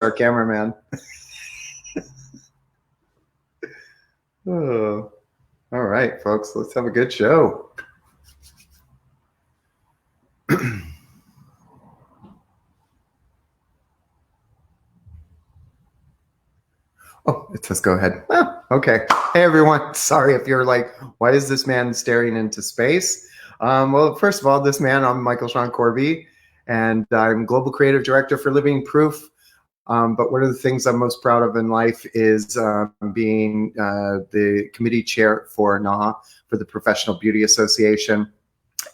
our cameraman. Oh, all right, folks, let's have a good show. Oh, it says go ahead. Oh, okay. Hey, everyone. Sorry if you're like, why is this man staring into space? Well, first of all, I'm Michael Shaun Corby, and I'm Global Creative Director for Living Proof. But one of the things I'm most proud of in life is being the committee chair for NAHA, for the Professional Beauty Association.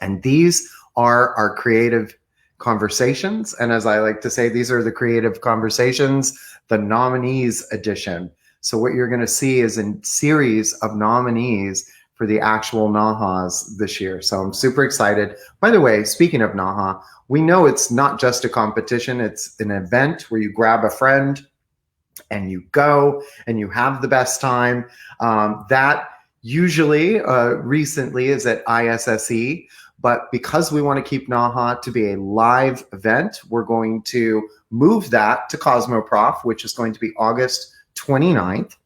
And these are our creative conversations. And as I like to say, these are the creative conversations, the nominees edition. So what you're going to see is a series of nominees for the actual NAHAs this year. So I'm super excited. By the way, speaking of NAHA, we know it's not just a competition. It's an event where you grab a friend and you go and you have the best time. That usually recently is at ISSE. But because we want to keep NAHA to be a live event, we're going to move that to Cosmoprof, which is going to be August 29th.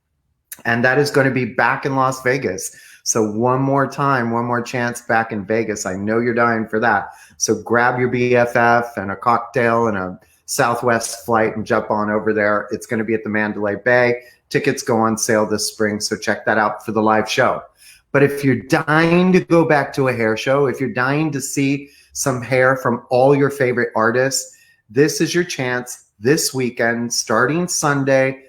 And that is going to be back in Las Vegas. So one more time, one more chance back in Vegas. I know you're dying for that. So grab your BFF and a cocktail and a Southwest flight and jump on over there. It's going to be at the Mandalay Bay. Tickets go on sale this spring. So check that out for the live show. But if you're dying to go back to a hair show, if you're dying to see some hair from all your favorite artists, this is your chance this weekend, starting Sunday,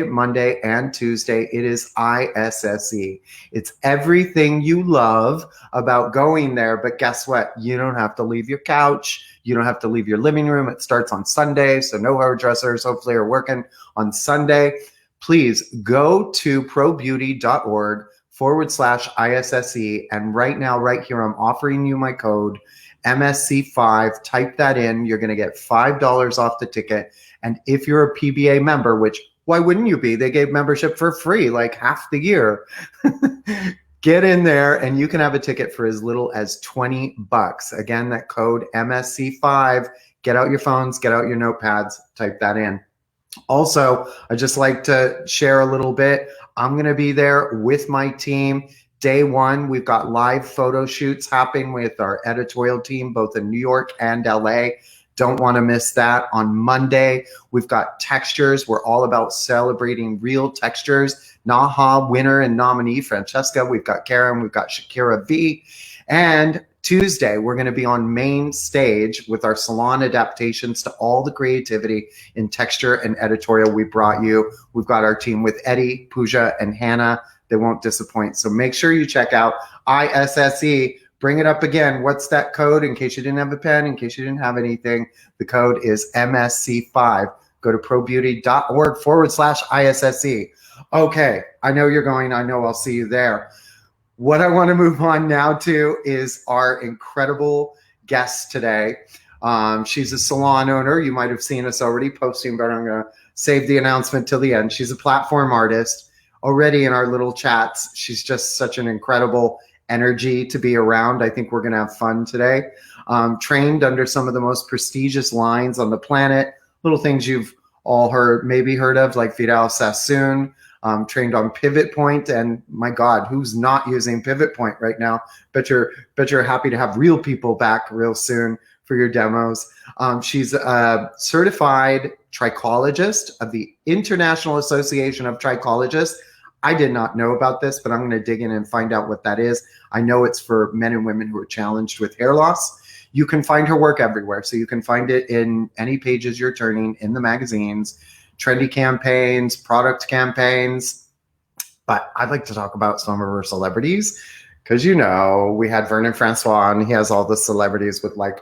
Monday, and Tuesday. It is ISSE. It's everything you love about going there. But guess what? You don't have to leave your couch. You don't have to leave your living room. It starts on Sunday, so no hairdressers hopefully are working on Sunday. Please go to probeauty.org/ISSE. And right now, right here, I'm offering you my code MSC5. Type that in. You're going to get $5 off the ticket. And if you're a PBA member, which why wouldn't you be? They gave membership for free like half the year. Get in there and you can have a ticket for as little as $20. Again, that code MSC5. Get out your phones, get out your notepads, type that in. Also, I just like to share a little bit. I'm going to be there with my team. Day one, we've got live photo shoots happening with our editorial team, both in New York and LA. Don't want to miss that. On Monday, we've got textures. We're all about celebrating real textures. NAHA winner and nominee, Francesca. We've got Karen. We've got Shakira V. And Tuesday, we're going to be on main stage with our salon adaptations to all the creativity in texture and editorial we brought you. We've got our team with Eddie, Pooja, and Hannah. They won't disappoint. So make sure you check out ISSE. Bring it up again. What's that code? In case you didn't have a pen, in case you didn't have anything, the code is MSC5. Go to probeauty.org/ISSE. Okay, I know you're going. I know I'll see you there. What I want to move on now to is our incredible guest today. She's a salon owner. You might have seen us already posting, but I'm going to save the announcement till the end. She's a platform artist. Already in our little chats, she's just such an incredible energy to be around. I think we're going to have fun today. Trained under some of the most prestigious lines on the planet, little things you've all maybe heard of, like Vidal Sassoon. Trained on Pivot Point, and my God, who's not using Pivot Point right now? Bet you're happy to have real people back real soon for your demos. She's a certified trichologist of the International Association of Trichologists. I did not know about this, but I'm going to dig in and find out what that is. I know it's for men and women who are challenged with hair loss. You can find her work everywhere. So you can find it in any pages you're turning in the magazines, trendy campaigns, product campaigns. But I'd like to talk about some of her celebrities because, you know, we had Vernon Francois and he has all the celebrities with like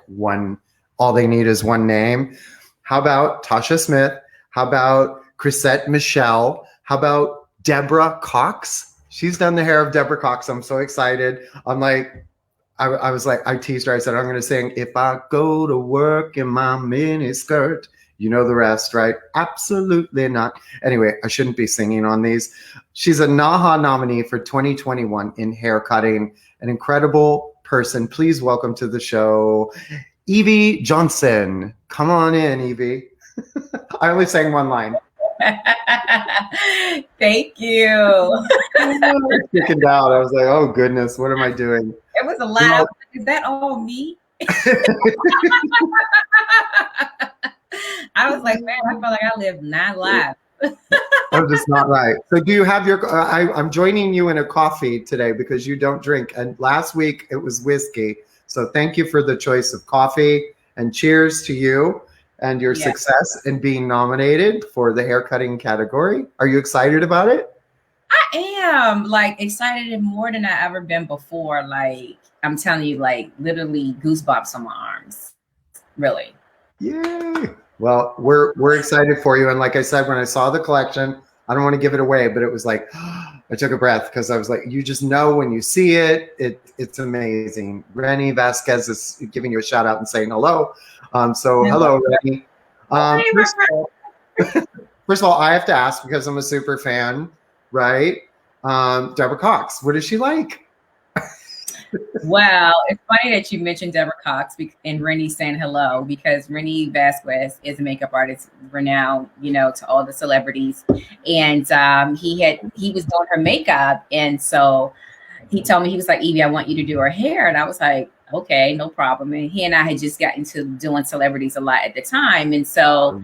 all they need is one name. How about Tasha Smith? How about Chrisette Michelle? How about Deborah Cox? She's done the hair of Deborah Cox. I'm so excited. I'm like, I was like, I teased her. I said, I'm going to sing, if I go to work in my mini skirt. You know the rest, right? Absolutely not. Anyway, I shouldn't be singing on these. She's a NAHA nominee for 2021 in hair cutting. An incredible person. Please welcome to the show, Evie Johnson. Come on in, Evie. I only sang one line. Thank you. I was freaking out. I was like, oh goodness, what am I doing? It was a lot. You know, Is that all me? I was like, man, I felt like I lived 9 lives. I'm just not right. So do you have your, I'm joining you in a coffee today because you don't drink. And last week it was whiskey. So thank you for the choice of coffee, and cheers to you and your success in being nominated for the haircutting category. Are you excited about it? I am like excited and more than I ever been before. Like, I'm telling you, like literally goosebumps on my arms. Really. Yay. Well, we're excited for you. And like I said, when I saw the collection, I don't want to give it away, but it was like, I took a breath because I was like, you just know when you see it, it's amazing. Rennie Vasquez is giving you a shout out and saying hello. Hello, Rennie. First of all, I have to ask because I'm a super fan, right? Deborah Cox, what is she like? Well, it's funny that you mentioned Deborah Cox and Rennie saying hello, because Rennie Vasquez is a makeup artist renowned, to all the celebrities. And he was doing her makeup. And so he told me, he was like, Evie, I want you to do her hair. And I was like, okay, no problem. And he and I had just gotten into doing celebrities a lot at the time. And so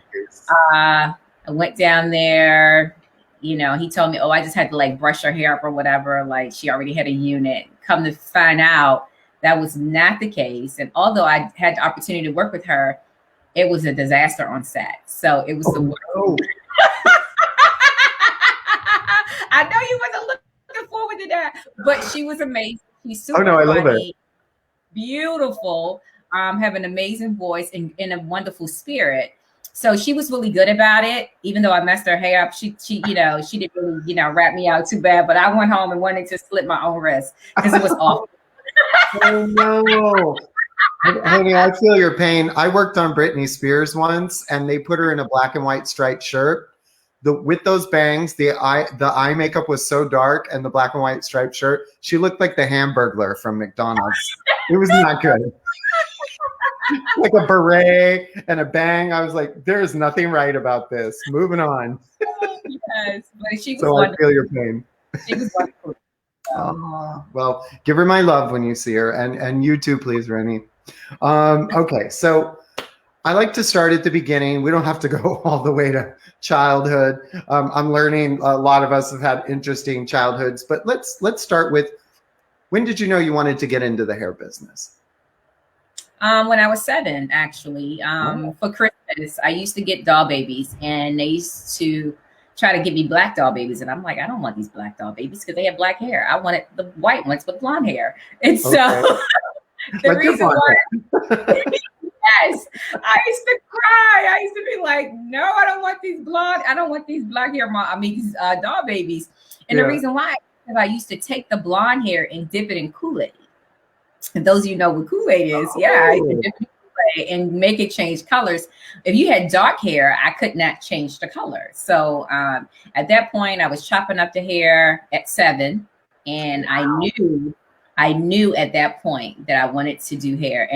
I went down there. He told me, oh, I just had to like brush her hair up or whatever. Like she already had a unit. Come to find out, that was not the case. And although I had the opportunity to work with her, it was a disaster on set. So it was the worst. No. I know you wasn't looking forward to that, but she was amazing. She's super funny, love it. Beautiful, have an amazing voice and a wonderful spirit. So she was really good about it, even though I messed her hair up. She didn't really, wrap me out too bad. But I went home and wanted to slit my own wrist because it was awful. Oh no, honey, I feel your pain. I worked on Britney Spears once, and they put her in a black and white striped shirt. With those bangs, the eye makeup was so dark, and the black and white striped shirt, she looked like the Hamburglar from McDonald's. It was not good. Like a beret and a bang. I was like, there's nothing right about this. Moving on. Yes, but she was so wonderful. I feel your pain. She was wonderful. Well, give her my love when you see her, and you too, please, Rennie. Okay, so I like to start at the beginning. We don't have to go all the way to childhood. I'm learning a lot of us have had interesting childhoods, but let's start with, when did you know you wanted to get into the hair business? When I was 7, actually. For Christmas, I used to get doll babies, and they used to try to give me black doll babies. And I'm like, I don't want these black doll babies because they have black hair. I wanted the white ones with blonde hair. And so the reason why, yes, I used to cry. I used to be like, no, I don't want these blonde. I don't want these black hair, these doll babies. And the reason why is I used to take the blonde hair and dip it in Kool-Aid. And those of you know what Kool-Aid is, I used to dip it in Kool-Aid and make it change colors. If you had dark hair, I could not change the color. So at that point, I was chopping up the hair at 7, and I knew at that point that I wanted to do hair.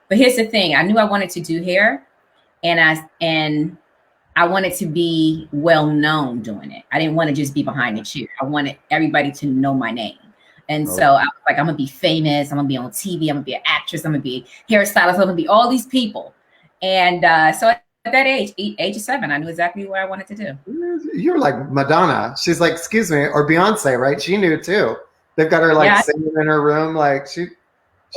But here's the thing: I knew I wanted to do hair, and I wanted to be well known doing it. I didn't want to just be behind the chair. I wanted everybody to know my name. And so I was like, I'm going to be famous. I'm going to be on TV. I'm going to be an actress. I'm going to be a hairstylist. I'm going to be all these people. And so at that age of 7, I knew exactly what I wanted to do. You're like Madonna. She's like, excuse me, or Beyonce, right? She knew too. They've got her like singing in her room. Like she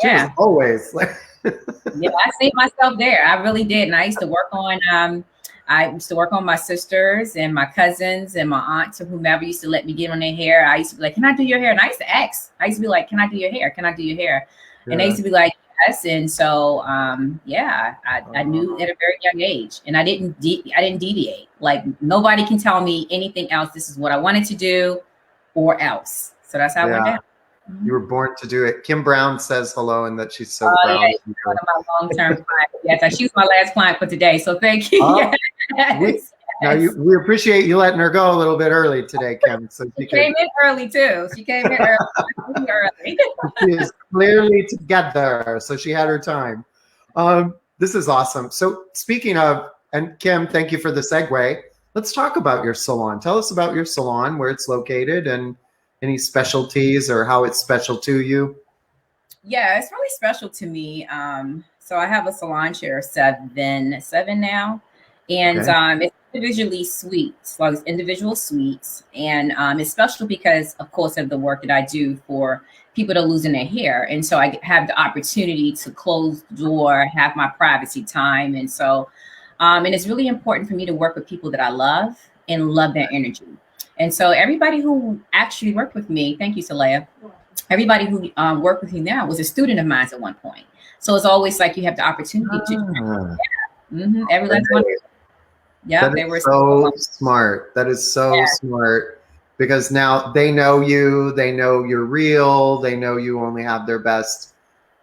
was always like. Yeah, I see myself there. I really did. And I used to work on my sisters and my cousins and my aunts or whomever used to let me get on their hair. I used to be like, can I do your hair? And I used to ask. I used to be like, can I do your hair? Can I do your hair? Yeah. And they used to be like, yes. And so, I knew at a very young age, and I didn't deviate. Like nobody can tell me anything else. This is what I wanted to do or else. So that's how I went down. You were born to do it. Kim Brown says hello and that she's so proud. Yeah, she's one of my long-term clients. Yes, she was my last client for today. So thank you. Yes. We appreciate you letting her go a little bit early today, Kim. So she came in early too. She came in early. She is clearly together, so she had her time. This is awesome. So speaking of And Kim, thank you for the segue. Let's talk about your salon. Tell us about your salon, where it's located, and any specialties or how it's special to you. Yeah, it's really special to me. So I have a salon chair seven now, and Okay. it's individually suites, like it's individual suites, and it's special because, of course, of the work that I do for people that are losing their hair, and so I have the opportunity to close the door, have my privacy time, and so, and it's really important for me to work with people that I love and love their energy, and so everybody who actually worked with me, thank you, Salea. Everybody who worked with me now was a student of mine at one point. So it's always like you have the opportunity to. Ah, Every last one. Yeah, that they is were. so smart. That is so smart because now they know you, they know you're real, they know you only have their best,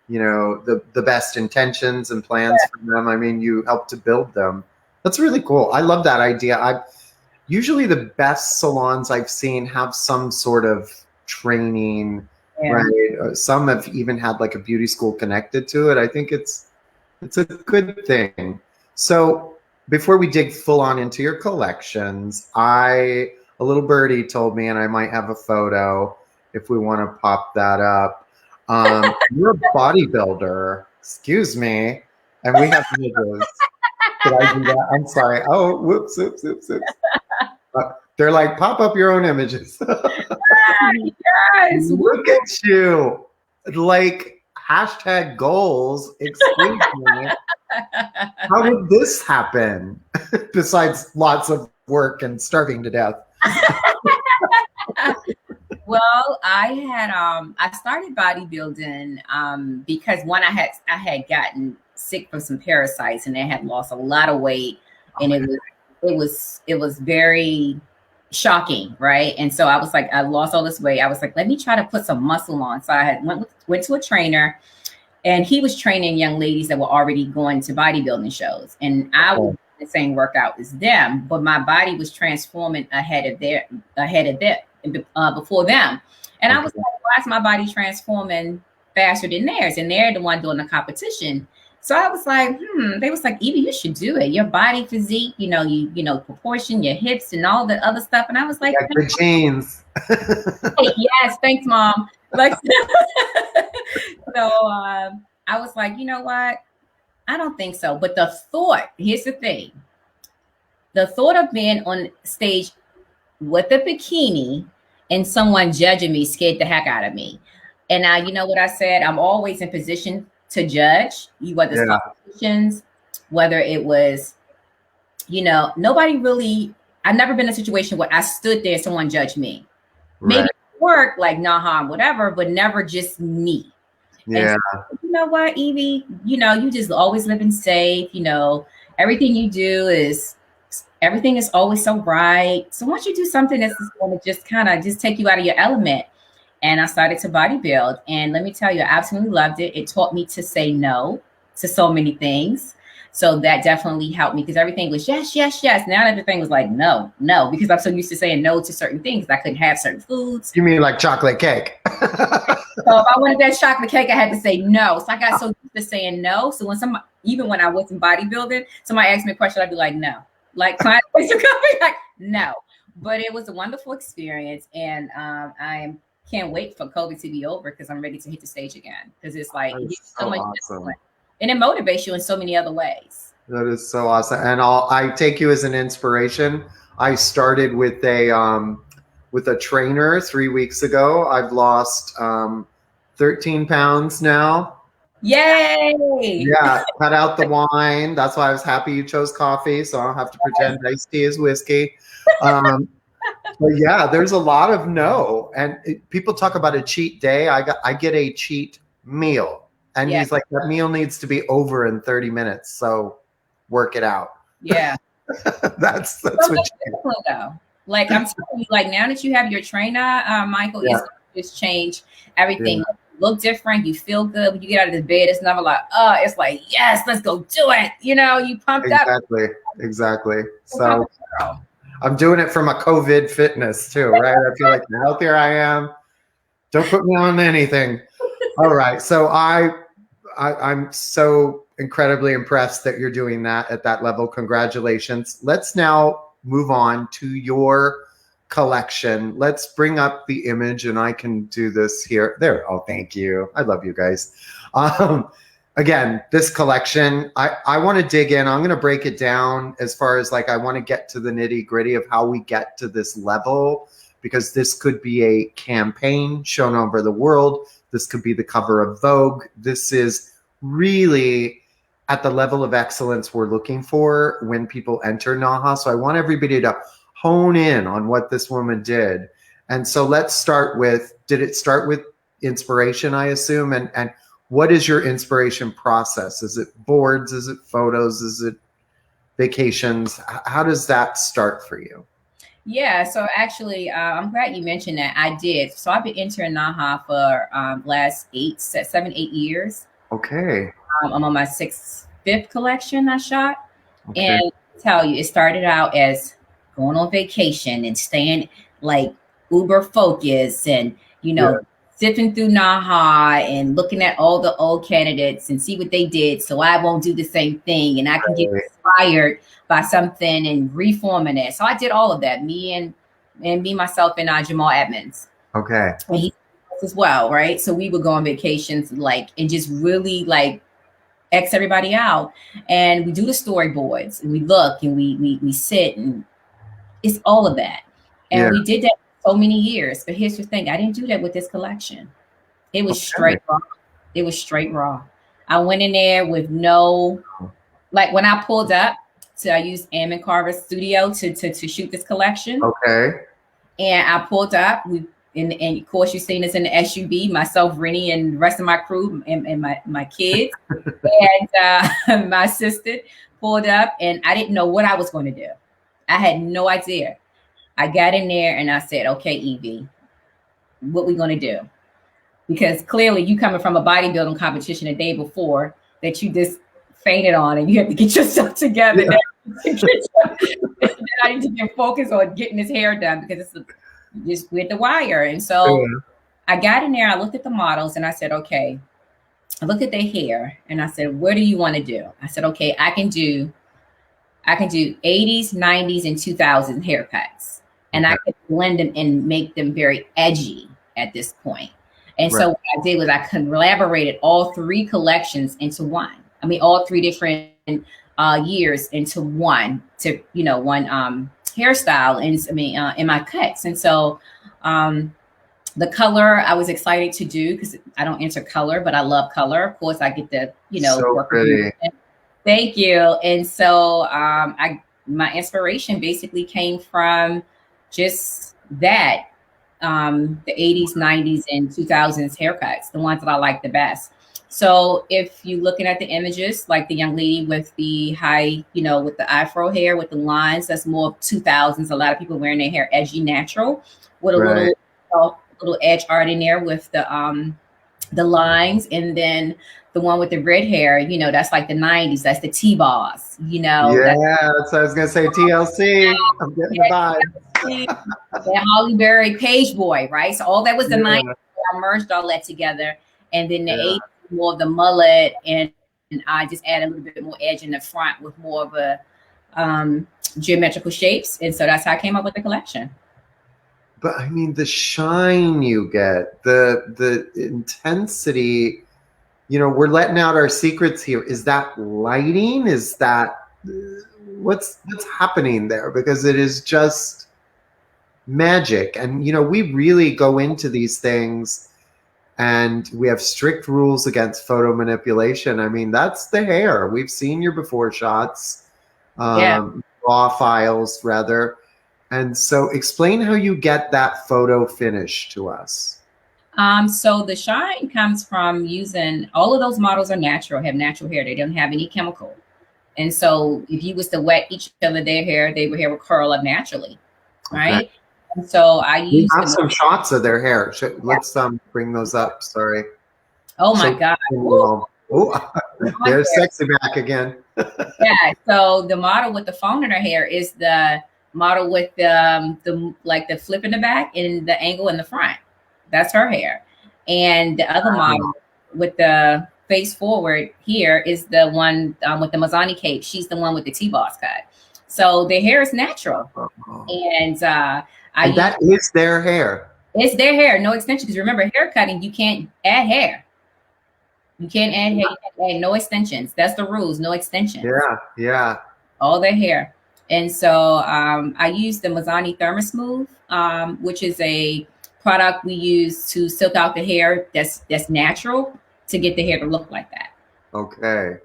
the best intentions and plans for them. I mean, you help to build them. That's really cool. I love that idea. I usually the best salons I've seen have some sort of training, Yeah. right? Some have even had like a beauty school connected to it. I think it's a good thing. So before we dig full on into your collections, a little birdie told me, and I might have a photo if we want to pop that up. You're a bodybuilder, excuse me, and we have images. Did I do that? I'm sorry. Oh, whoops, oops, oops, oops. They're like, pop up your own images. Yes. Look at you. Like, hashtag goals. Excuse me. How did this happen? Besides lots of work and starving to death. Well, I started bodybuilding because one, I had gotten sick from some parasites and I had lost a lot of weight, and it was very shocking, right? And so I was like, I lost all this weight. I was like, let me try to put some muscle on. So I had went to a trainer, and he was training young ladies that were already going to bodybuilding shows, and I was the same workout as them, but my body was transforming ahead of before them. And I was like, why is my body transforming faster than theirs? And they're the one doing the competition. So I was like, they was like, Evie, you should do it. Your body physique, proportion, your hips and all the other stuff. And I was like, good genes. Hey, yes, thanks, Mom. Like, so I was like, you know what? I don't think so. But here's the thing. The thought of being on stage with a bikini and someone judging me scared the heck out of me. And now, you know what I said? I'm always in position to judge, whether it's competitions, whether it was, nobody really, I've never been in a situation where I stood there and someone judged me. Maybe it worked like NAHA, whatever, but never just me. Yeah. So, you know what, Evie, you just always living safe, everything you do everything is always so right. So once you do something that's going to just kind of just take you out of your element, and I started to bodybuild, and let me tell you, I absolutely loved it. It taught me to say no to so many things. So that definitely helped me, because everything was yes, yes, yes. Now everything was like no, no, because I'm so used to saying no to certain things. I couldn't have certain foods. You mean like chocolate cake? So if I wanted that chocolate cake, I had to say no. So I got so used to saying no. So even when I was in bodybuilding, somebody asked me a question, I'd be like, no. Like clients would come be like, no. But it was a wonderful experience, and I can't wait for COVID to be over, because I'm ready to hit the stage again. Because it's like so much awesome. And it motivates you in so many other ways. That is so awesome. And I take you as an inspiration. I started with a trainer 3 weeks ago. I've lost 13 pounds now. Yay! Yeah, cut out the wine. That's why I was happy you chose coffee, so I don't have to pretend iced tea is whiskey. But yeah, there's a lot of no. And people talk about a cheat day. I get a cheat meal. And he's like, that meal needs to be over in 30 minutes. So work it out. Yeah. that's so what you though. Like I'm telling you, like now that you have your trainer, Michael, it's going to just change everything. Yeah. You look different, you feel good. When you get out of the bed, it's never like, it's like, yes, let's go do it. You pumped up. Exactly. So I'm doing it for my COVID fitness too, right? I feel like the healthier I am, don't put me on anything. All right. So I'm so incredibly impressed that you're doing that at that level. Congratulations. Let's now move on to your collection. Let's bring up the image, and I can do this here. There. Oh, thank you. I love you guys. Again, this collection, I want to dig in. I'm going to break it down as far as like, I want to get to the nitty gritty of how we get to this level, because this could be a campaign shown over the world. This could be the cover of Vogue. This is really at the level of excellence we're looking for when people enter NAHA. So I want everybody to hone in on what this woman did. And so let's start with, did it start with inspiration, I assume? And what is your inspiration process? Is it boards? Is it photos? Is it vacations? How does that start for you? Yeah, so actually, I'm glad you mentioned that. I did. So I've been entering NAHA for last 7, 8 years. Okay. I'm on my fifth collection I shot. Okay. And I'll tell you, it started out as going on vacation and staying like uber focused and, sipping through NAHA and looking at all the old candidates and see what they did, so I won't do the same thing and I can get inspired by something and reforming it. So I did all of that. Me, myself, and Jamal Edmonds. Okay. And he as well, right? So we would go on vacations and just really X everybody out, and we do the storyboards and we look and we sit, and it's all of that. And we did that so many years. But here's the thing, I didn't do that with this collection. It was straight raw. It was straight raw. I went in there with no, when I pulled up, so I used Ammon Carver's studio to shoot this collection. Okay. And I pulled up, and of course you've seen us in the SUV, myself, Rennie, and the rest of my crew and my kids. And my assistant pulled up, and I didn't know what I was going to do. I had no idea. I got in there and I said, okay, Evie, what we going to do? Because clearly you coming from a bodybuilding competition a day before that you just fainted on, and you have to get yourself together. Yeah. I need to get focused on getting his hair done, because it's just with the wire. And so I got in there, I looked at the models, and I said, okay, I looked at their hair and I said, what do you want to do? I said, okay, I can do 80s, 90s, and 2000s haircuts. And I could blend them and make them very edgy at this point. And so what I did was I collaborated all 3 collections into one. I mean, all 3 different years into one, to, one hairstyle in my cuts. And so the color I was excited to do, because I don't enter color, but I love color. Of course, I get to, so work pretty. Thank you. And so my inspiration basically came from just that, the 80s, 90s, and 2000s haircuts, the ones that I like the best. So if you're looking at the images, like the young lady with the high, with the afro hair, with the lines, that's more of 2000s. A lot of people wearing their hair edgy, natural, with a little edge art in there with the lines. And then the one with the red hair, that's like the 90s. That's the T-Boss, Yeah, that's what I was going to say, TLC. I'm getting the vibe. That Holly Berry Page Boy, right? So all that was the 90s. I merged all that together. And then the 80s, more of the mullet. And I just added a little bit more edge in the front with more of a geometrical shapes. And so that's how I came up with the collection. But I mean, the shine you get, the intensity, we're letting out our secrets here. Is that lighting? Is that what's happening there? Because it is just magic. And, we really go into these things, and we have strict rules against photo manipulation. I mean, that's the hair. We've seen your before shots, raw files rather. And so explain how you get that photo finish to us. So the shine comes from using, all of those models are natural, have natural hair. They don't have any chemical. And so if you was to wet each other their hair would curl up naturally, right? Okay. And so I use some shots of their hair. Let's bring those up. Sorry. Oh my God. There's sexy back again. Yeah. So the model with the phone in her hair is the model with the flip in the back and the angle in the front. That's her hair. And the other model with the face forward here is the one with the Mazzani cape. She's the one with the T-boss cut. So their hair is natural. And that is their hair. It's their hair, no extension. Because remember, hair cutting, you can't add hair. You can't add hair. You can't add no extensions. That's the rules. No extensions. Yeah. All their hair. And so I use the Mazzani Thermosmooth, which is a product we use to silk out the hair that's natural to get the hair to look like that. Okay.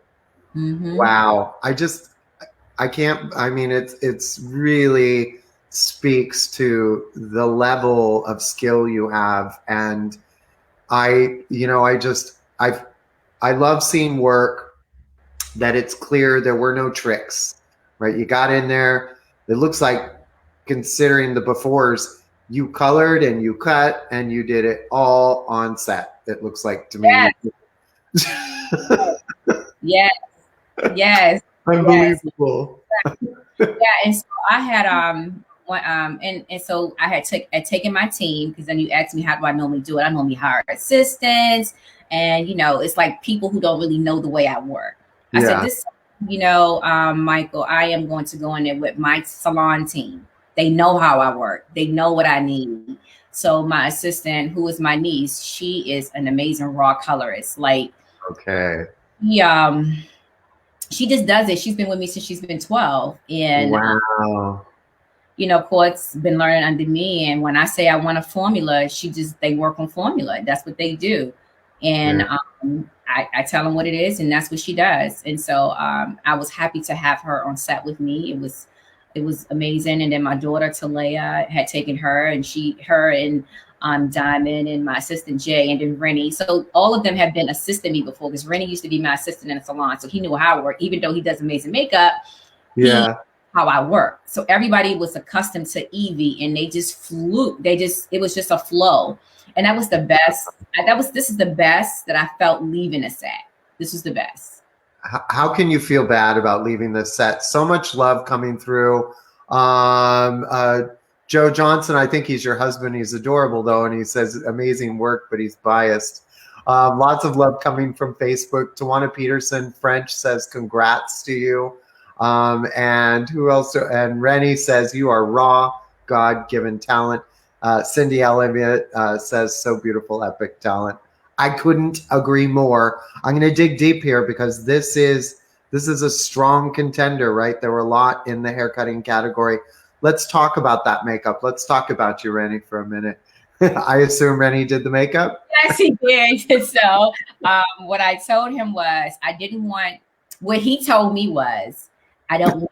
Wow. I can't. I mean, it's really speaks to the level of skill you have, and I love seeing work that it's clear there were no tricks, right? You got in there. It looks like, considering the befores, you colored and you cut and you did it all on set. It looks like to me. Yes. Unbelievable. Yeah, and so I had and so I had taken my team, because then you asked me how do I normally do it. I normally hire assistants, and it's like people who don't really know the way I work. I said, this, Michael, I am going to go in there with my salon team. They know how I work. They know what I need. So my assistant, who is my niece, she is an amazing raw colorist. Like, okay. She just does it. She's been with me since she's been 12. And, wow. Court's been learning under me. And when I say I want a formula, they work on formula. That's what they do. And I tell them what it is, and that's what she does. And so I was happy to have her on set with me. It was amazing. And then my daughter Talea had taken her, and her and Diamond and my assistant Jay, and then Rennie. So all of them have been assisting me before, because Rennie used to be my assistant in a salon, so he knew how I work. Even though he does amazing makeup, how I work. So everybody was accustomed to Evie, and they just flew. It was just a flow, and that was the best. This is the best that I felt leaving a set. This was the best. How can you feel bad about leaving the set? So much love coming through. Joe Johnson, I think he's your husband. He's adorable, though, and he says amazing work, but he's biased. Lots of love coming from Facebook. Tawana Peterson French says congrats to you. And who else? And Rennie says you are raw, God-given talent. Cindy Elliott says so beautiful, epic talent. I couldn't agree more. I'm going to dig deep here, because this is a strong contender, right? There were a lot in the haircutting category. Let's talk about that makeup. Let's talk about you, Rennie, for a minute. I assume Rennie did the makeup? Yes, he did. So what I told him was what he told me was, I don't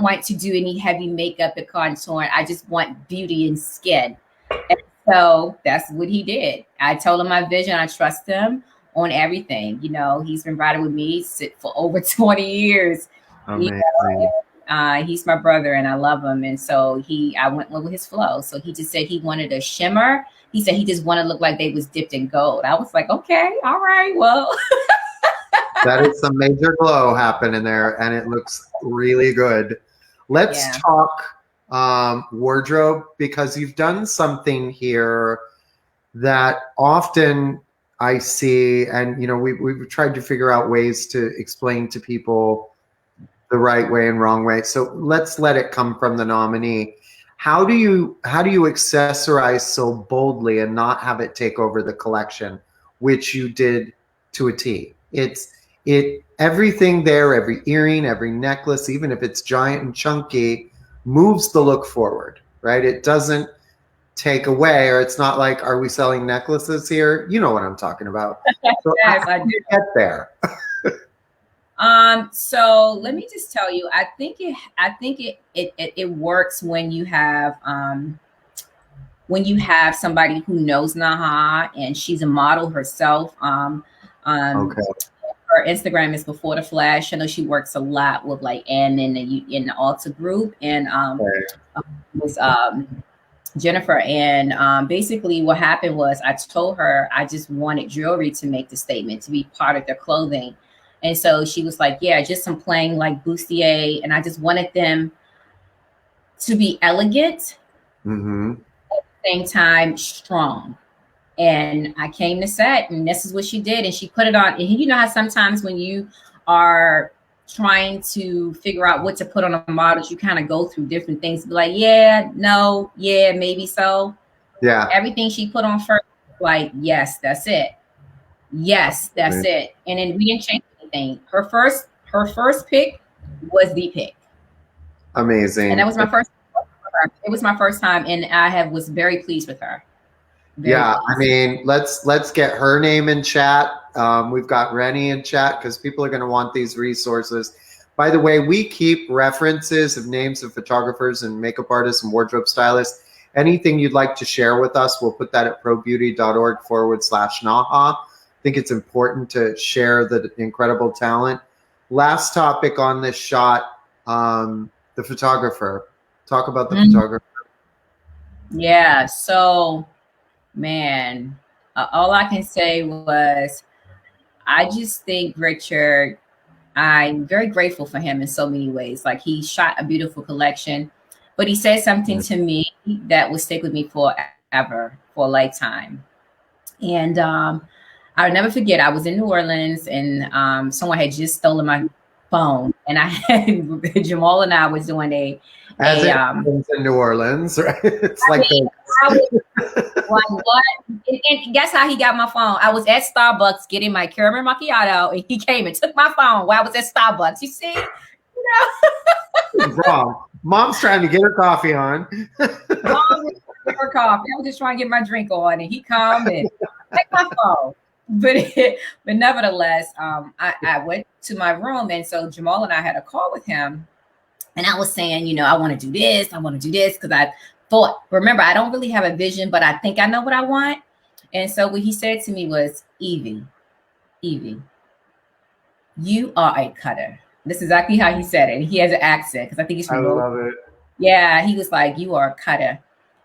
want to do any heavy makeup and contouring. I just want beauty and skin. And so that's what he did. I told him my vision. I trust him on everything. He's been riding with me for over 20 years. Amazing. He's my brother, and I love him. And so I went with his flow. So he just said he wanted a shimmer. He said he just wanted to look like they was dipped in gold. I was like, okay, all right, well. That is some major glow happening there, and it looks really good. Let's talk wardrobe, because you've done something here that often I see, and we've tried to figure out ways to explain to people the right way and wrong way. So let's let it come from the nominee. How do you accessorize so boldly and not have it take over the collection, which you did to a T? Everything there, every earring, every necklace, even if it's giant and chunky, moves the look forward, right? It doesn't take away, or it's not like, are we selling necklaces here? You know what I'm talking about. So yes, I do. Get there. So let me just tell you, I think it works when you have somebody who knows NAHA, and she's a model herself. Okay. Her Instagram is Before the Flash. I know she works a lot with like Ann in the Alta group, and with Jennifer. And basically what happened was I told her I just wanted jewelry to make the statement, to be part of their clothing. And so she was like, yeah, just some plain like bustier. And I just wanted them to be elegant, at the same time strong. And I came to set, and this is what she did. And she put it on. And you know how sometimes when you are trying to figure out what to put on a model, you kind of go through different things. Be like, yeah, no, yeah, maybe so. Yeah. Everything she put on first, like, yes, that's it. Yes, that's it. And then we didn't change anything. Her first pick was the pick. Amazing. And that was my first. It was my first time, and I was very pleased with her. Yeah, I mean, let's get her name in chat. We've got Rennie in chat because people are going to want these resources. By the way, we keep references of names of photographers and makeup artists and wardrobe stylists. Anything you'd like to share with us, we'll put that at probeauty.org/NAHA. I think it's important to share the incredible talent. Last topic on this shot, the photographer. Talk about the photographer. Yeah, so man, all I can say was I just think Richard, I'm very grateful for him in so many ways. Like, he shot a beautiful collection, but he said something to me that will stick with me forever, for a lifetime. And I'll never forget, I was in New Orleans, and someone had just stolen my phone, and I had Jamal and I was doing in New Orleans, right? It's like what? And guess how he got my phone? I was at Starbucks getting my caramel macchiato, and he came and took my phone while I was at Starbucks. You see? Wrong. Mom's trying to get her coffee on. Mom was get her coffee. I was just trying to get my drink on, and he come and take my phone. But nevertheless, I went to my room, and so Jamal and I had a call with him, and I was saying, I want to do this, because I thought, remember, I don't really have a vision, but I think I know what I want. And so what he said to me was, Evie, you are a cutter. This is exactly how he said it. And he has an accent, because I think he's from. I love it. Yeah, he was like, you are a cutter.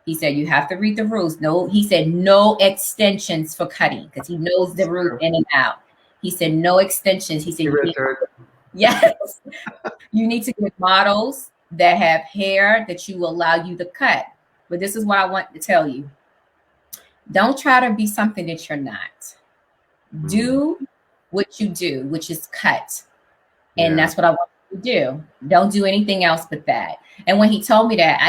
He said, you have to read the rules. No, he said, no extensions for cutting, because he knows the route in and out. He said, no extensions. He said, yes, you need to get models that have hair that you will allow you to cut. But this is what I want to tell you. Don't try to be something that you're not. Do what you do, which is cut. And that's what I want you to do. Don't do anything else but that. And when he told me that,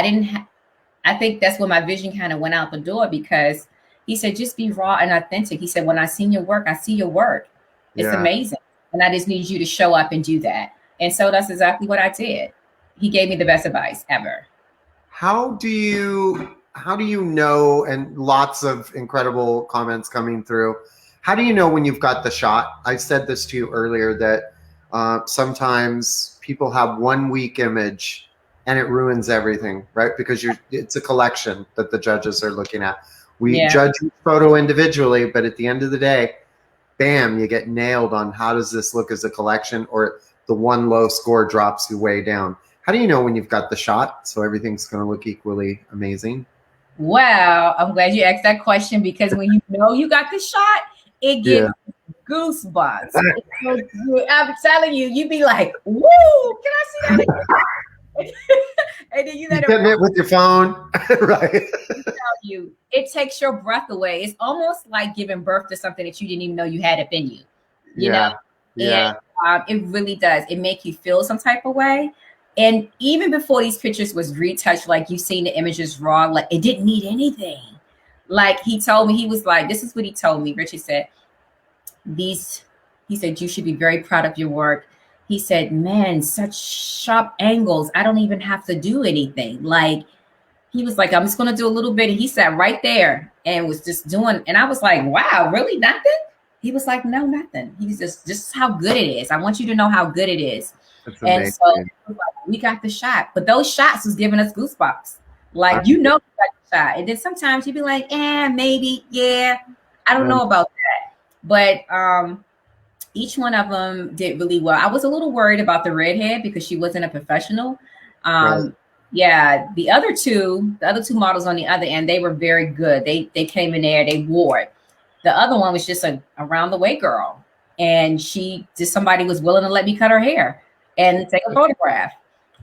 I think that's when my vision kind of went out the door, because he said, just be raw and authentic. He said, when I seen your work, I see your work. It's amazing. And I just need you to show up and do that. And so that's exactly what I did. He gave me the best advice ever. How do you know, and lots of incredible comments coming through, how do you know when you've got the shot? I said this to you earlier that sometimes people have one weak image and it ruins everything, right? Because it's a collection that the judges are looking at. We judge each photo individually, but at the end of the day, bam, you get nailed on how does this look as a collection, or the one low score drops you way down. How do you know when you've got the shot so everything's going to look equally amazing? Wow, I'm glad you asked that question, because when you know you got the shot, it gives goosebumps. I'm telling you, you'd be like, woo, can I see that again? And then you let it with your phone, right? It takes your breath away. It's almost like giving birth to something that you didn't even know you had up in you. You know? Yeah. And, it really does. It makes you feel some type of way. And even before these pictures was retouched, like you've seen the images raw, like it didn't need anything. Like he told me, he was like, this is what he told me. Richard said, he said, you should be very proud of your work. He said, man, such sharp angles. I don't even have to do anything. Like, he was like, I'm just going to do a little bit. And he sat right there and was just doing. And I was like, wow, really? Nothing? He was like, no, nothing. He's just how good it is. I want you to know how good it is. And so we got the shot. But those shots was giving us goosebumps. Like, you know, you got the shot. And then sometimes you'd be like, maybe, I don't know about that. But each one of them did really well. I was a little worried about the redhead because she wasn't a professional. Yeah, the other two models on the other end, they were very good. They came in there, they wore it. The other one was just a around the way girl, and somebody was willing to let me cut her hair and take a photograph.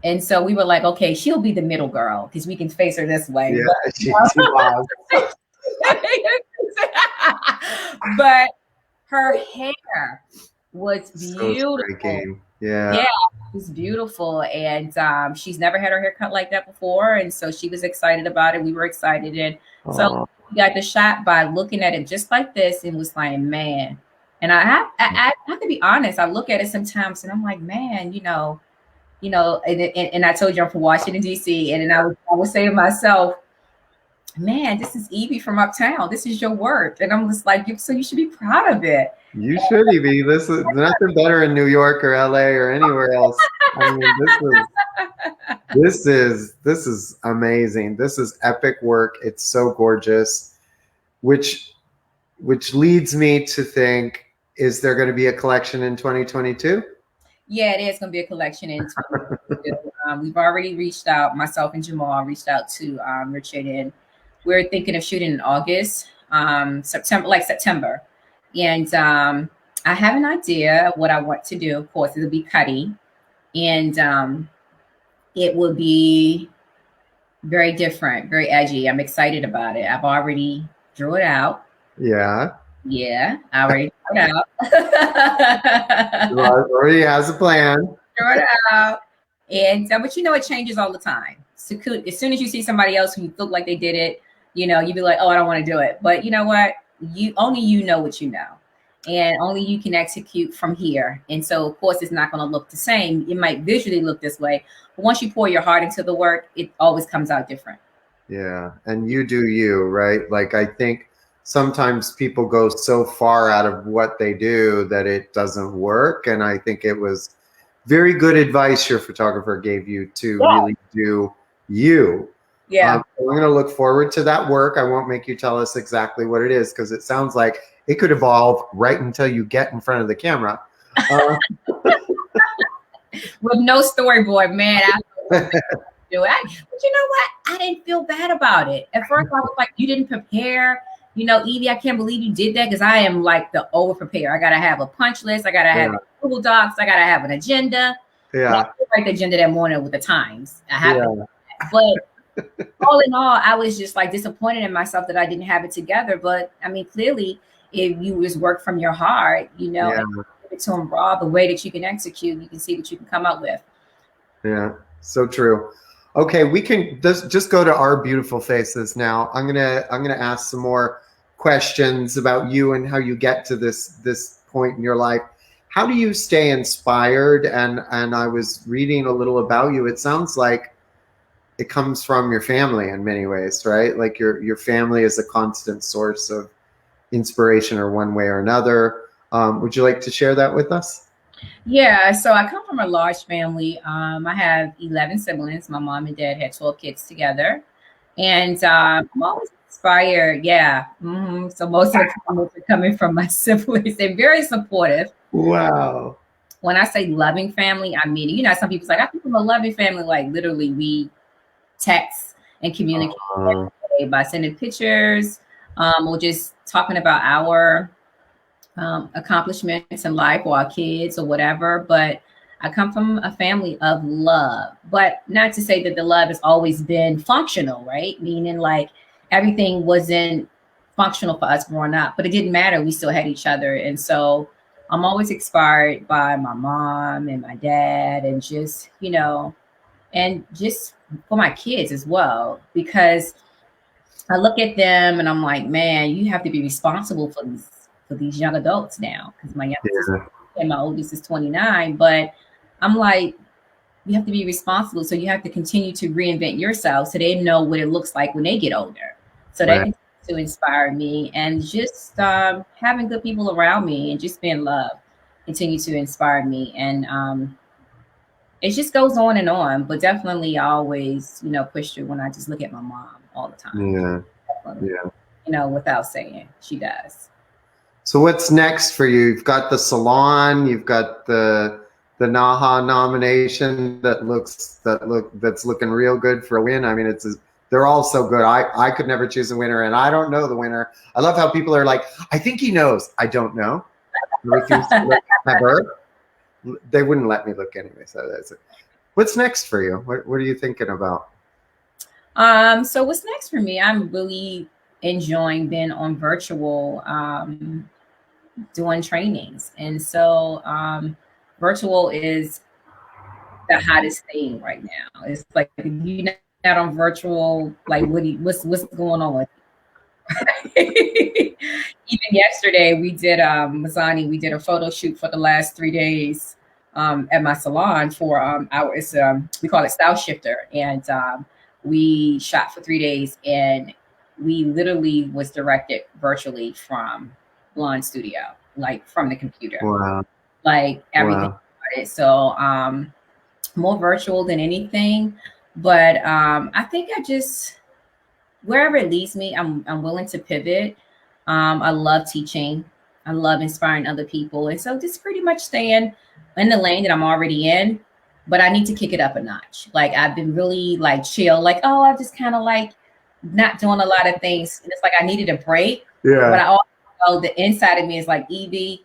And so we were like, okay, she'll be the middle girl because we can face her this way. Yeah, she was. But her hair was So beautiful. striking. Yeah. Yeah, it was beautiful. And she's never had her hair cut like that before. And so she was excited about it. We were excited. And so Oh, we got the shot by looking at it just like this and was like, man. And I have to be honest, I look at it sometimes and I'm like, man, and I told you I'm from Washington, D.C. And then I was saying to myself, man, this is Evie from Uptown. This is your work. And I'm just like, so you should be proud of it. you should, Evie. This is nothing better in New York or LA or anywhere else. I mean, this is amazing. This is epic work. It's so gorgeous, which leads me to think, is there going to be a collection in 2022? Yeah, it is going to be a collection in 2022. We've already reached out, myself and Jamal reached out to Richard, and we're thinking of shooting in August, September. And I have an idea of what I want to do. Of course, it'll be cutting, and it will be very different, very edgy. I'm excited about it. I've already drew it out. Yeah. Yeah, I already drew it out. Already has a plan. Drew it out. And but it changes all the time. So as soon as you see somebody else who look like they did it, you'd be like, oh, I don't want to do it. But you know what? Only you know what you know. And only you can execute from here. And so, of course, it's not going to look the same. It might visually look this way. But once you pour your heart into the work, it always comes out different. Yeah. And you do you, right? Like, I think sometimes people go so far out of what they do that it doesn't work. And I think it was very good advice your photographer gave you to really do you. Yeah. I'm going to look forward to that work. I won't make you tell us exactly what it is, because it sounds like it could evolve right until you get in front of the camera. With no storyboard, man. But you know what? I didn't feel bad about it. At first, I was like, you didn't prepare. Evie, I can't believe you did that, because I am like the over prepare. I got to have a punch list. I got to have Google Docs. I got to have an agenda. Yeah. I write the agenda that morning with the times. I have it. But all in all, I was just like disappointed in myself that I didn't have it together. But I mean, clearly, if you just work from your heart, and give it to them raw, the way that you can execute, you can see what you can come up with. Yeah, so true. Okay, we can just go to our beautiful faces now. I'm gonna ask some more questions about you and how you get to this point in your life. How do you stay inspired? And I was reading a little about you. It sounds like it comes from your family in many ways, right? Like your family is a constant source of inspiration, or one way or another. Would you like to share that with us? Yeah, so I come from a large family. I have 11 siblings. My mom and dad had 12 kids together. And I'm always inspired. Yeah. So most of the comments are coming from my siblings. They're very supportive. Wow. When I say loving family, I mean, some people say, I come from a loving family. Like literally we text and communicate every day by sending pictures, or just talking about our accomplishments in life, or our kids, or whatever. But I come from a family of love, but not to say that the love has always been functional, right? Meaning like everything wasn't functional for us growing up, but it didn't matter. We still had each other. And so I'm always inspired by my mom and my dad, and just, and just for my kids as well, because I look at them and I'm like, man, you have to be responsible for these young adults now, because my youngest and my oldest is 29, but I'm like, you have to be responsible. So you have to continue to reinvent yourself so they know what it looks like when they get older. So they continue to inspire me, and just having good people around me and just being loved continue to inspire me. And it just goes on and on, but definitely I always, push through when I just look at my mom all the time. Yeah. Definitely. Yeah. Without saying, she does. So what's next for you? You've got the salon, you've got the NAHA nomination that's looking real good for a win. I mean, they're all so good. I could never choose a winner, and I don't know the winner. I love how people are like, I think he knows. I don't know. They wouldn't let me look anyway. So that's it. What's next for you? What are you thinking about? So what's next for me? I'm really enjoying being on virtual, doing trainings. And so virtual is the hottest thing right now. It's like if you're not on virtual, like what's going on with even yesterday we did Mazzani, we did a photo shoot for the last 3 days at my salon for our we call it Style Shifter, and we shot for 3 days, and we literally was directed virtually from Blonde Studio, like from the computer. Wow. Like everything. Wow. So more virtual than anything, but I think I just, wherever it leads me, I'm willing to pivot. I love teaching. I love inspiring other people. And so just pretty much staying in the lane that I'm already in, but I need to kick it up a notch. Like I've been really like chill, like, oh, I just kind of like not doing a lot of things. And it's like I needed a break. Yeah. But I also know the inside of me is like, Evie,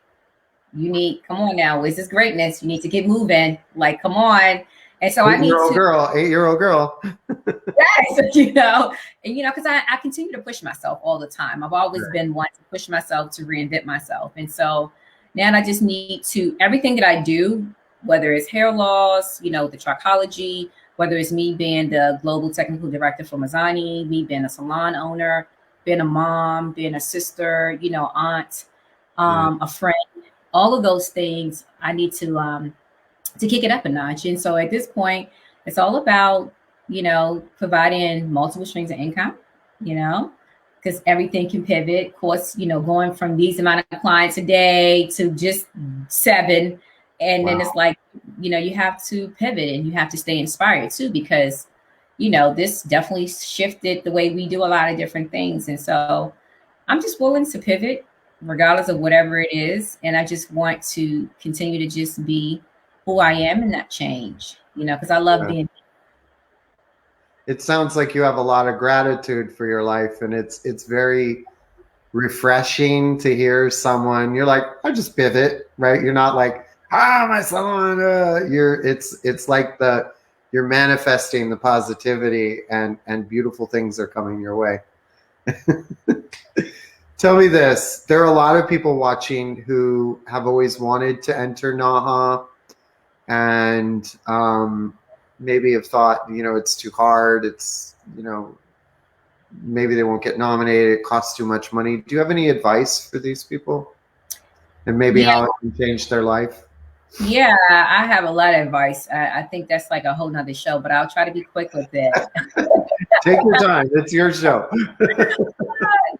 come on now. Where's this greatness? You need to get moving. Like, come on. And so I need to 8-year-old girl. Yes, and because I continue to push myself all the time. I've always been one to push myself, to reinvent myself. And so now I just need to, everything that I do, whether it's hair loss, the trichology, whether it's me being the global technical director for Mazzani, me being a salon owner, being a mom, being a sister, aunt, a friend, all of those things, I need to kick it up a notch. And so at this point, it's all about, providing multiple streams of income, because everything can pivot. Of course, going from these amount of clients a day to just 7. And then it's like, you have to pivot and you have to stay inspired too, because, this definitely shifted the way we do a lot of different things. And so I'm just willing to pivot regardless of whatever it is. And I just want to continue to just be who I am and not change, because I love being. It sounds like you have a lot of gratitude for your life, and it's very refreshing to hear someone. You're like, I just pivot, right? You're not like, my salon. It's like you're manifesting the positivity, and beautiful things are coming your way. Tell me this: there are a lot of people watching who have always wanted to enter NAHA, and maybe have thought, it's too hard. It's, maybe they won't get nominated. It costs too much money. Do you have any advice for these people, and maybe how it can change their life? Yeah, I have a lot of advice. I think that's like a whole nother show, but I'll try to be quick with it. Take your time. It's your show.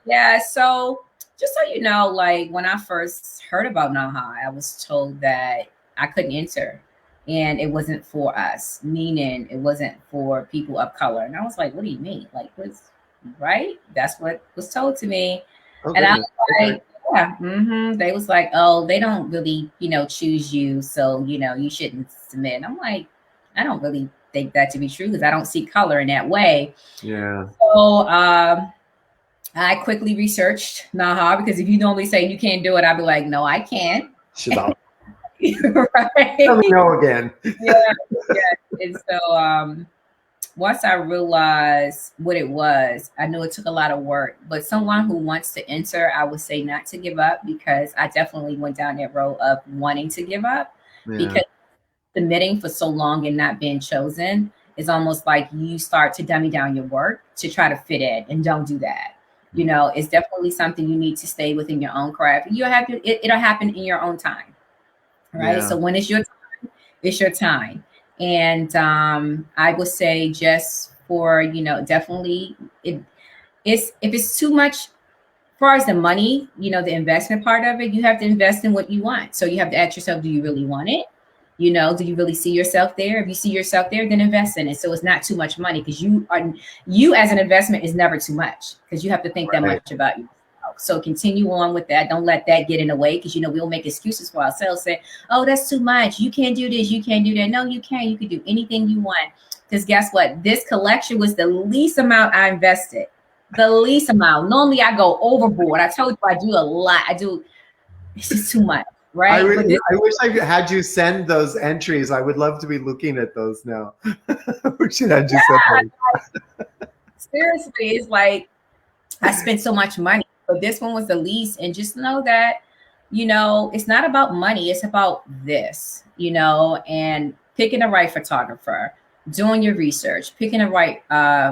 Yeah. So just so you know, like when I first heard about NAHA, I was told that I couldn't enter. And it wasn't for us, meaning it wasn't for people of color. And I was like, what do you mean? Like, right? That's what was told to me. Okay. And I was like, yeah. They was like, oh, they don't really, choose you. So, you shouldn't submit. And I'm like, I don't really think that to be true, because I don't see color in that way. Yeah. So I quickly researched NAHA, because if you normally say you can't do it, I'd be like, no, I can't. Shut up. Right. Let me know again. Yeah. And so once I realized what it was, I knew it took a lot of work. But someone who wants to enter, I would say not to give up, because I definitely went down that road of wanting to give up. Because submitting for so long and not being chosen is almost like you start to dummy down your work to try to fit in, and don't do that. It's definitely something you need to stay within your own craft. It'll happen in your own time. Right. Yeah. So when it's your time, it's your time. And I would say just for, definitely if it's too much, as far as the money, the investment part of it, you have to invest in what you want. So you have to ask yourself, do you really want it? Do you really see yourself there? If you see yourself there, then invest in it. So it's not too much money, because you as an investment is never too much, because you have to think that much about you. So continue on with that. Don't let that get in the way, because we'll make excuses for ourselves, say, oh, that's too much. You can't do this. You can't do that. No, you can. You can do anything you want. Because guess what? This collection was the least amount I invested. The least amount. Normally I go overboard. I told you I do a lot. It's just too much. Right. I wish I had you send those entries. I would love to be looking at those now. We should have you send those. Seriously, it's like, I spent so much money, but this one was the least. And just know that, it's not about money. It's about this, and picking the right photographer, doing your research, picking the right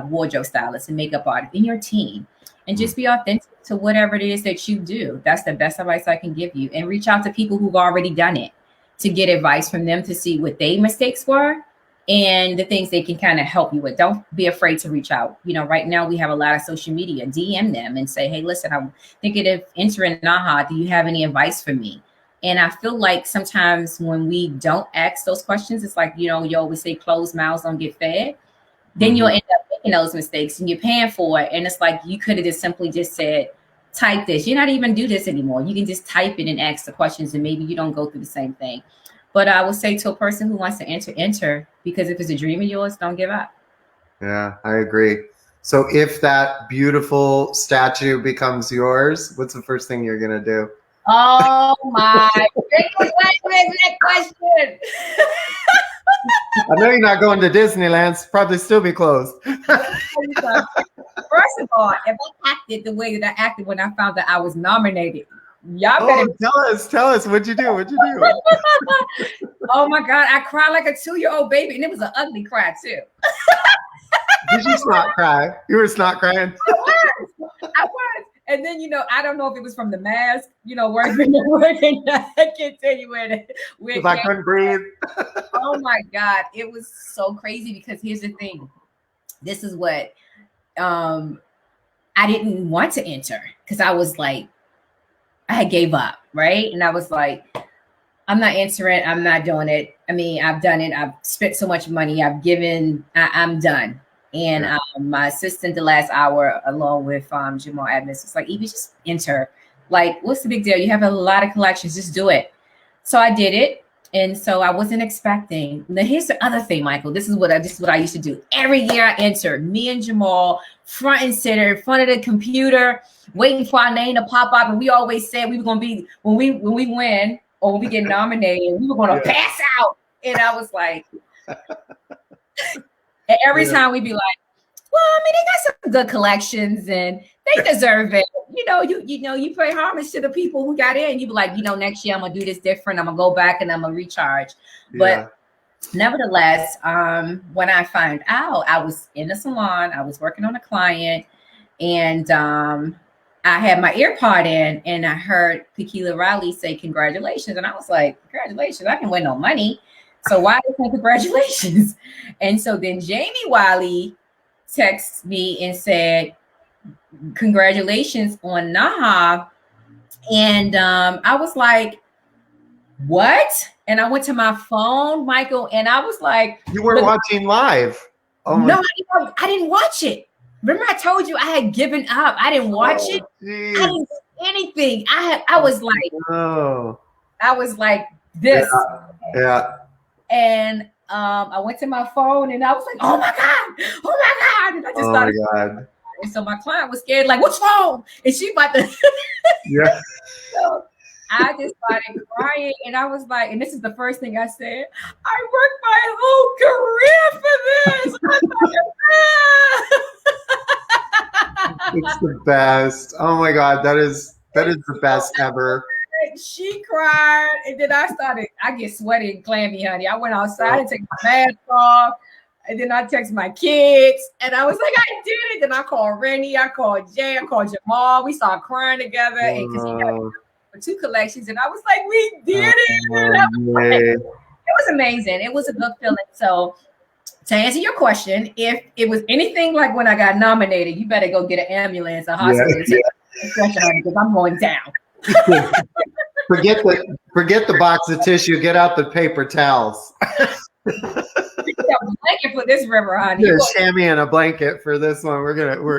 wardrobe stylist and makeup artist in your team, and just be authentic to whatever it is that you do. That's the best advice I can give you. And reach out to people who've already done it to get advice from them to see what their mistakes were and the things they can kind of help you with. Don't be afraid to reach out. Right now we have a lot of social media. DM them and say, hey, listen, I'm thinking of entering NAHA. Do you have any advice for me? And I feel like sometimes when we don't ask those questions, it's like, you always say closed mouths don't get fed. Then you'll end up making those mistakes and you're paying for it. And it's like, you could have just simply just said, type this. You're not even do this anymore. You can just type it and ask the questions and maybe you don't go through the same thing. But I will say to a person who wants to enter, because if it's a dream of yours, don't give up. Yeah, I agree. So if that beautiful statue becomes yours, what's the first thing you're going to do? Oh my goodness, that question. I know you're not going to Disneyland. It's probably still be closed. First of all, if I acted the way that I acted when I found that I was nominated, y'all better tell us what'd you do? Oh my God, I cried like a 2-year-old baby, and it was an ugly cry too. Did you snot cry? You were snot crying. I was. And then, I don't know if it was from the mask, working. I can't tell you where I couldn't breathe. Oh my God. It was so crazy because here's the thing. This is what I didn't want to enter because I was like, I gave up, right? And I was like, I'm not entering. I'm not doing it. I mean, I've done it. I've spent so much money. I've given. I'm done. And my assistant the last hour, along with Jamal Adams, it's like, Evie, just enter. Like, what's the big deal? You have a lot of collections. Just do it. So I did it. And so I wasn't expecting. Now, here's the other thing, Michael. This is what I used to do. Every year I entered, me and Jamal, front and center, in front of the computer, waiting for our name to pop up. And we always said we were going to be, when we win or when we get nominated, we were going to pass out. And I was like... And every time we'd be like, well, I mean, they got some good collections and they deserve it. You pay homage to the people who got in. You be like, next year I'm gonna do this different. I'm gonna go back and I'm gonna recharge. But nevertheless, when I found out, I was in the salon, I was working on a client, and I had my earpod in and I heard Tequila Riley say congratulations. And I was like, congratulations, I didn't win no money. So why did I say congratulations? And so then Jamie Wiley texted me and said, congratulations on NAHA. And I was like, what? And I went to my phone, Michael, and I was like, you were watching live. Oh no, I didn't watch it. Remember I told you I had given up. I didn't watch it. Geez. I didn't do anything. I was like this. Yeah. And I went to my phone and I was like, oh my God. And I just started. Oh my God. And so my client was scared, like, what's wrong? And she about to. Yeah. So I just started crying. And I was like, and this is the first thing I said, I worked my whole career for this. It's the best. Oh my God. That is the best ever. She cried, and then I get sweaty and clammy, honey. I went outside and took my mask off, and then I texted my kids, and I was like, I did it. Then I called Rennie, I called Jay, I called Jamal. We started crying together, and because he got 2 collections, and I was like, we did it. It was amazing. It was a good feeling. So to answer your question, if it was anything like when I got nominated, you better go get an ambulance, a hospital, because I'm going down. Forget the box of tissue. Get out the paper towels. A blanket for this river, honey. Get a chamois and a blanket for this one.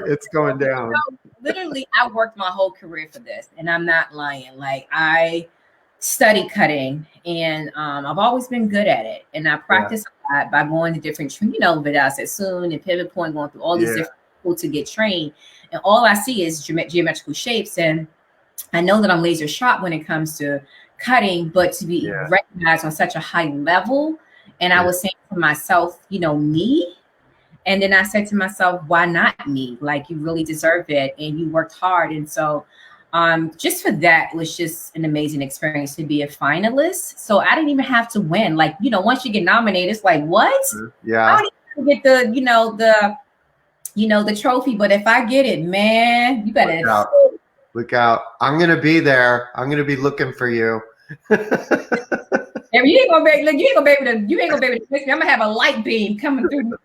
It's going down. Literally, I worked my whole career for this, and I'm not lying. Like, I studied cutting, and I've always been good at it. And I practice a lot by going to different, Vidal Sassoon and Pivot Point, going through all these different people to get trained. And all I see is geometrical shapes, and I know that I'm laser sharp when it comes to cutting, but to be recognized on such a high level. And I was saying to myself, me, And then I said to myself, why not me? Like, you really deserve it and you worked hard. And so just for that, it was just an amazing experience to be a finalist. So I didn't even have to win. Like, you know, once you get nominated, it's like, what? Yeah. I don't even get the trophy. But if I get it, man, you better look out. I'm going to be there. I'm going to be looking for you. You ain't gonna be able to miss me. I'm gonna have a light beam coming through.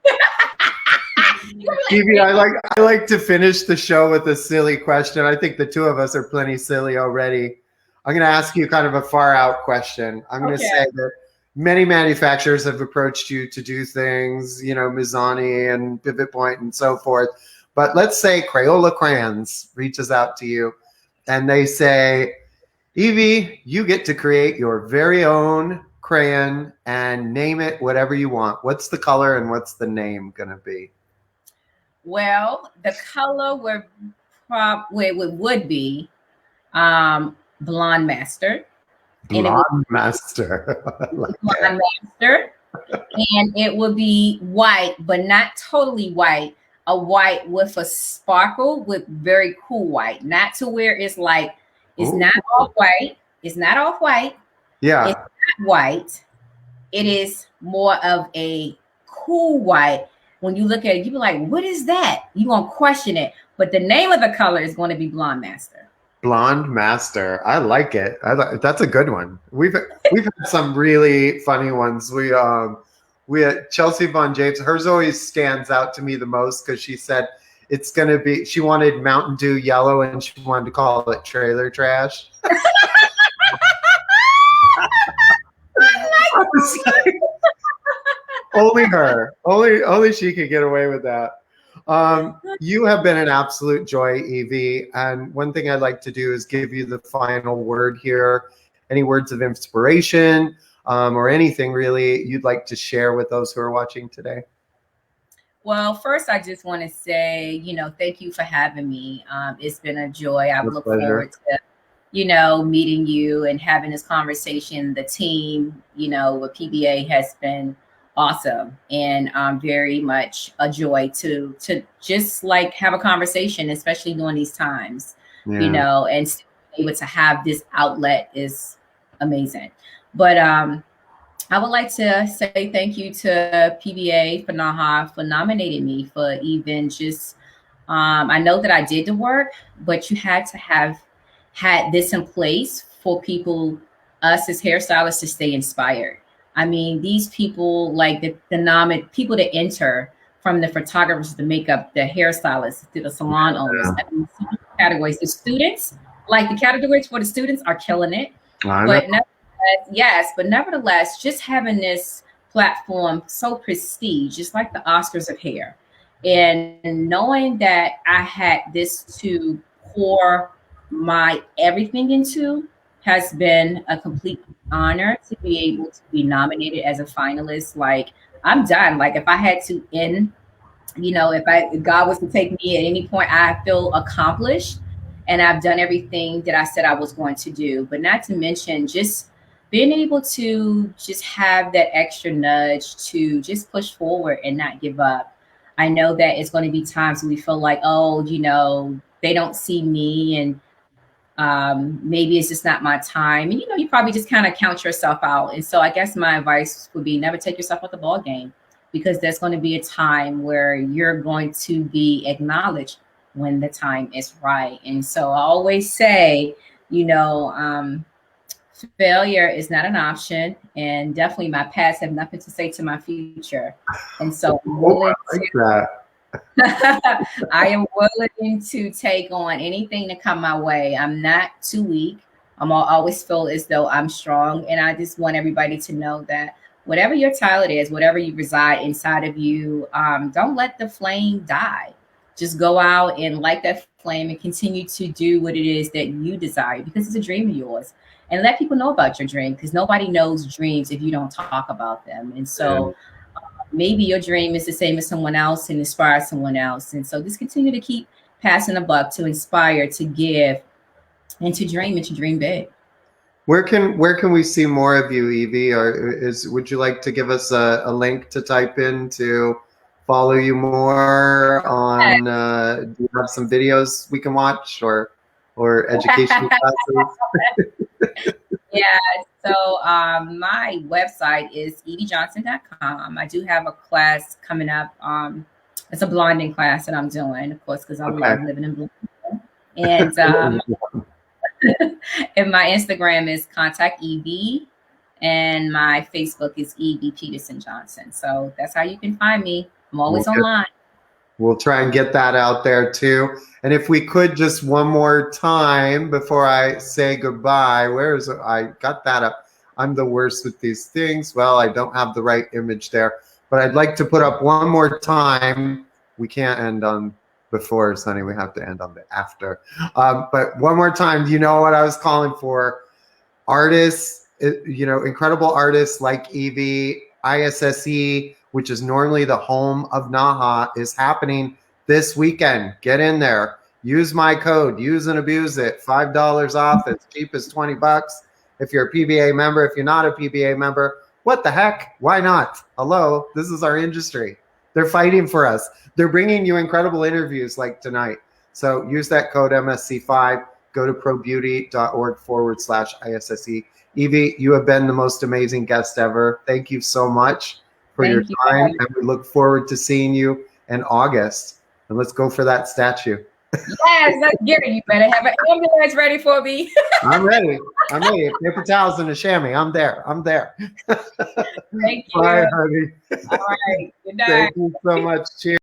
Evie, I like to finish the show with a silly question. I think the two of us are plenty silly already. I'm going to ask you kind of a far out question. I'm going to say that many manufacturers have approached you to do things, you know, Mizani and Pivot Point and so forth. But let's say Crayola Crayons reaches out to you and they say, Evie, you get to create your very own crayon and name it whatever you want. What's the color and what's the name going to be? Well, the color would be Blonde Master. Blonde Master. Blonde Master. And it would be white, but not totally white. A white with a sparkle, with very cool white. Not to where it's like, it's not off white. It's not off white. Yeah. It's not white. It is more of a cool white. When you look at it, you be like, what is that? You won't question it. But the name of the color is going to be Blonde Master. Blonde Master. I like it. That's a good one. We've had some really funny ones. We had Chelsea Von James. Hers always stands out to me the most because she said it's going to be, she wanted Mountain Dew yellow and she wanted to call it trailer trash. Only her. Only she could get away with that. You have been an absolute joy, Evie. And one thing I'd like to do is give you the final word here. Any words of inspiration or anything really you'd like to share with those who are watching today? Well, first, I just want to say, thank you for having me. It's been a joy. I look forward to, meeting you and having this conversation. The team, with PBA has been awesome and very much a joy to just like have a conversation, especially during these times, and still be able to have this outlet is amazing. But I would like to say thank you to PBA for NAHA for nominating me for even just, I know that I did the work, but you had to have had this in place for people, us as hairstylists, to stay inspired. I mean, these people, like the people that enter, from the photographers, the makeup, the hairstylists, to the salon owners, categories, the students, like the categories for the students are killing it. But nevertheless, just having this platform so prestige, just like the Oscars of hair, and knowing that I had this to pour my everything into has been a complete honor to be able to be nominated as a finalist. Like, I'm done. Like, if I had to end, if God was to take me at any point, I feel accomplished and I've done everything that I said I was going to do. But not to mention just being able to just have that extra nudge to just push forward and not give up. I know that it's going to be times when we feel like, they don't see me and maybe it's just not my time. And, you probably just kind of count yourself out. And so I guess my advice would be never take yourself out the ball game, because there's going to be a time where you're going to be acknowledged when the time is right. And so I always say, failure is not an option, and definitely my past have nothing to say to my future. And so I am willing to take on anything to come my way. I'm not too weak. I always feel as though I'm strong. And I just want everybody to know that whatever your talent is, whatever you reside inside of you, don't let the flame die. Just go out and light that flame and continue to do what it is that you desire, because it's a dream of yours. And let people know about your dream, because nobody knows dreams if you don't talk about them. And so maybe your dream is the same as someone else and inspire someone else. And so just continue to keep passing the buck, to inspire, to give, and to dream big. Where can we see more of you, Evie? Or would you like to give us a link to type in to follow you more on, do you have some videos we can watch or educational classes? Yeah, so my website is eviejohnson.com. I do have a class coming up. It's a blonding class that I'm doing, of course, because I love living in blonde. And and my Instagram is contact Evie, and my Facebook is Evie Peterson Johnson. So that's how you can find me. I'm always online. We'll try and get that out there too. And if we could just one more time before I say goodbye, where is it? I got that up. I'm the worst with these things. Well, I don't have the right image there, but I'd like to put up one more time. We can't end on before, Sonny. We have to end on the after. But one more time, you know what I was calling for? Artists, you know, incredible artists like Evie, ISSE, which is normally the home of NAHA, is happening this weekend. Get in there. Use my code. Use and abuse it. $5 off. As cheap as 20 bucks. If you're a PBA member, if you're not a PBA member, what the heck? Why not? Hello, this is our industry. They're fighting for us. They're bringing you incredible interviews like tonight. So use that code MSC5. Go to probeauty.org/ISSE. Evie, you have been the most amazing guest ever. Thank you so much for your time. And we look forward to seeing you in August. And let's go for that statue. Yes, let's get it. You better have an ambulance ready for me. I'm ready. I'm ready. Paper towels and a chamois. I'm there. I'm there. Thank you. Bye, honey. All right. Good night. Thank you so much. Cheers.